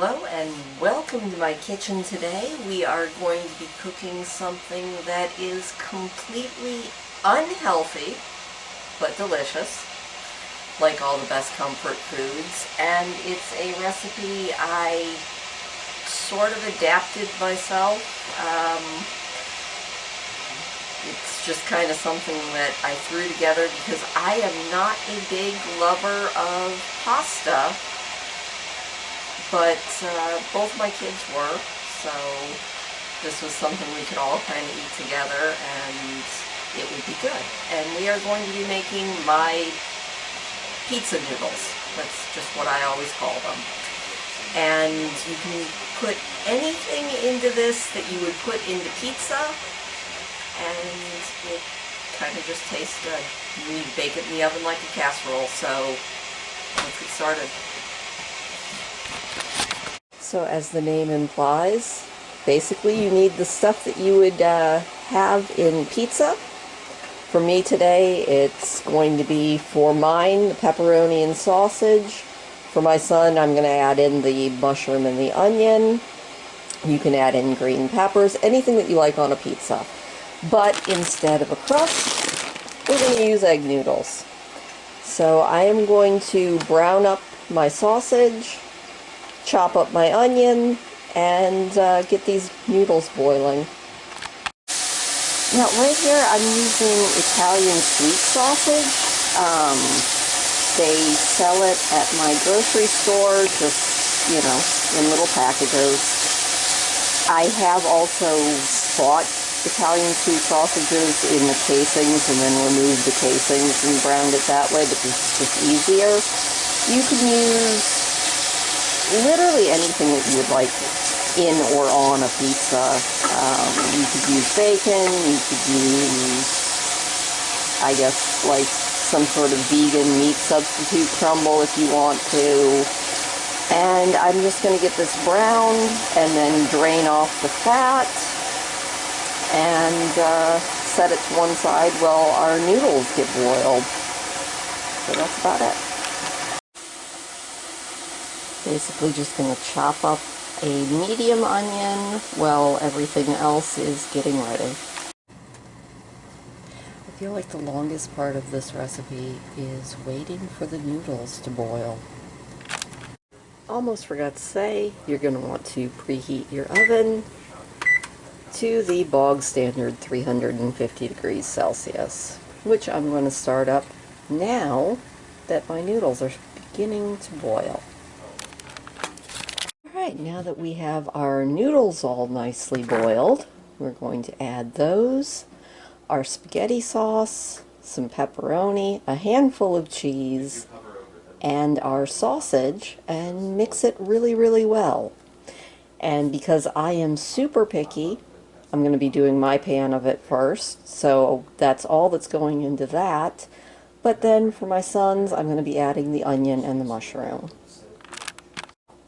Hello and welcome to my kitchen today. We are going to be cooking something that is completely unhealthy but delicious, like all the best comfort foods, and it's a recipe I sort of adapted myself. It's just kind of something that I threw together because I am not a big lover of pasta. But both my kids were, so this was something we could all kind of eat together and it would be good. And we are going to be making my pizza noodles. That's just what I always call them. And you can put anything into this that you would put into pizza, and it kind of just tastes good. You need to bake it in the oven like a casserole, so let's get started. So as the name implies, basically you need the stuff that you would have in pizza. For me today, it's going to be, for mine, the pepperoni and sausage. For my son, I'm going to add in the mushroom and the onion. You can add in green peppers, anything that you like on a pizza. But instead of a crust, we're going to use egg noodles. So I am going to brown up my sausage, chop up my onion, and get these noodles boiling. Now right here I'm using Italian sweet sausage. They sell it at my grocery store, just, you know, in little packages. I have also bought Italian sweet sausages in the casings and then removed the casings and browned it that way because it's just easier. You can use literally anything that you would like in or on a pizza. You could use bacon, you could use, I guess, like some sort of vegan meat substitute crumble if you want to. And I'm just going to get this browned and then drain off the fat and set it to one side while our noodles get boiled. So that's about it. Basically just going to chop up a medium onion while everything else is getting ready. I feel like the longest part of this recipe is waiting for the noodles to boil. Almost forgot to say, you're going to want to preheat your oven to the bog standard 350 degrees Celsius, which I'm going to start up now that my noodles are beginning to boil. Alright, now that we have our noodles all nicely boiled, we're going to add those, our spaghetti sauce, some pepperoni, a handful of cheese, and our sausage, and mix it really, really well. And because I am super picky, I'm going to be doing my pan of it first, so that's all that's going into that. But then for my sons, I'm going to be adding the onion and the mushroom.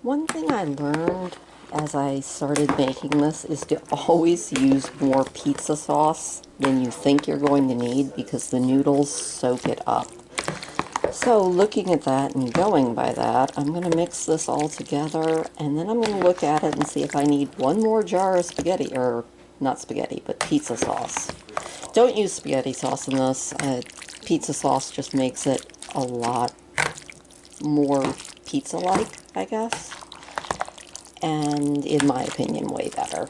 One thing I learned as I started making this is to always use more pizza sauce than you think you're going to need because the noodles soak it up. So looking at that and going by that, I'm going to mix this all together and then I'm going to look at it and see if I need one more jar of spaghetti, or not spaghetti, but pizza sauce. Don't use spaghetti sauce in this. Pizza sauce just makes it a lot more pizza-like, I guess, and in my opinion way better.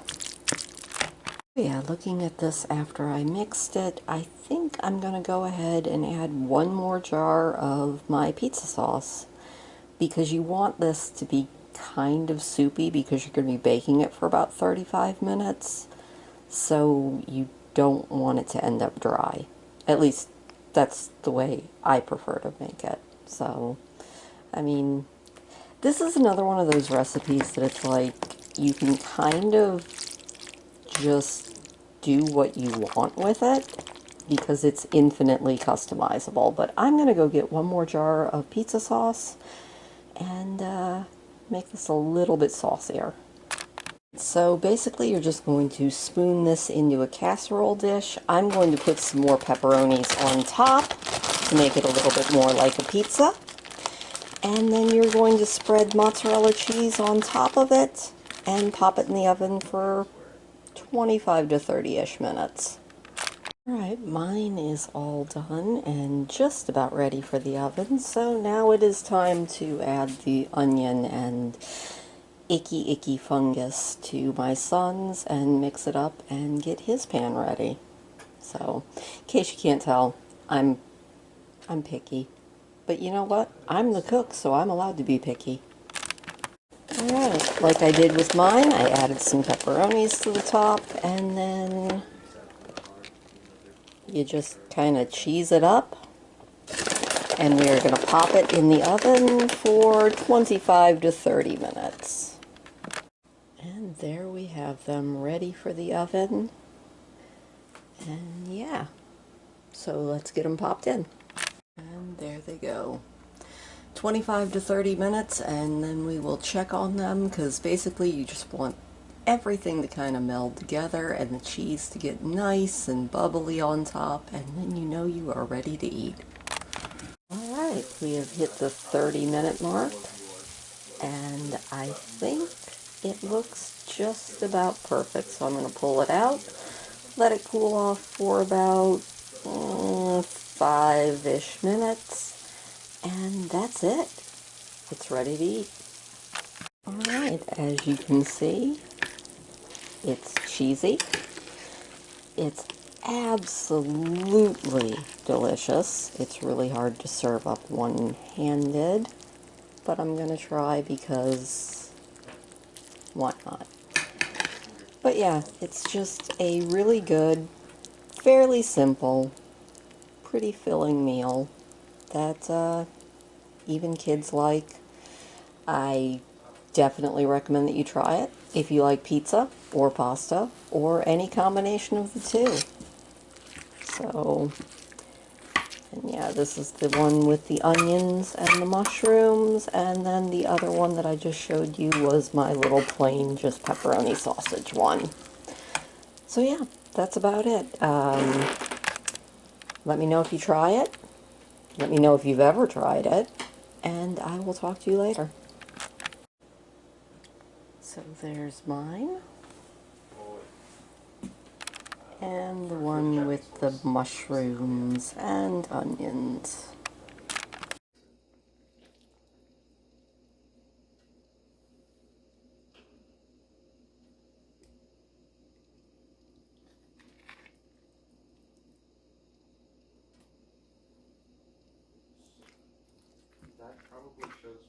Yeah, looking at this after I mixed it, I think I'm going to go ahead and add one more jar of my pizza sauce, because you want this to be kind of soupy because you're going to be baking it for about 35 minutes, so you don't want it to end up dry. At least that's the way I prefer to make it. So I mean, this is another one of those recipes that it's like, you can kind of just do what you want with it, because it's infinitely customizable. But I'm going to go get one more jar of pizza sauce and make this a little bit saucier. So basically you're just going to spoon this into a casserole dish. I'm going to put some more pepperonis on top to make it a little bit more like a pizza. And then you're going to spread mozzarella cheese on top of it and pop it in the oven for 25 to 30-ish minutes. Alright, mine is all done and just about ready for the oven, so now it is time to add the onion and icky fungus to my son's and mix it up and get his pan ready. So, in case you can't tell, I'm picky. But you know what? I'm the cook, so I'm allowed to be picky. Alright, like I did with mine, I added some pepperonis to the top, and then you just kind of cheese it up, and we are going to pop it in the oven for 25 to 30 minutes. And there we have them ready for the oven. And yeah, so let's get them popped in. And there they go. 25 to 30 minutes, and then we will check on them, because basically you just want everything to kind of meld together and the cheese to get nice and bubbly on top, and then you know you are ready to eat. Alright, we have hit the 30-minute mark, and I think it looks just about perfect, so I'm going to pull it out, let it cool off for about 5-ish minutes, and that's it. It's ready to eat. Alright, as you can see, it's cheesy. It's absolutely delicious. It's really hard to serve up one-handed, but I'm going to try because why not? But yeah, it's just a really good, fairly simple, pretty filling meal that even kids like. I definitely recommend that you try it if you like pizza or pasta or any combination of the two. So, and yeah, this is the one with the onions and the mushrooms, and then the other one that I just showed you was my little plain just pepperoni sausage one. So yeah, that's about it. Let me know if you try it. Let me know if you've ever tried it, and I will talk to you later. So there's mine. And the one with the mushrooms and onions. That probably shows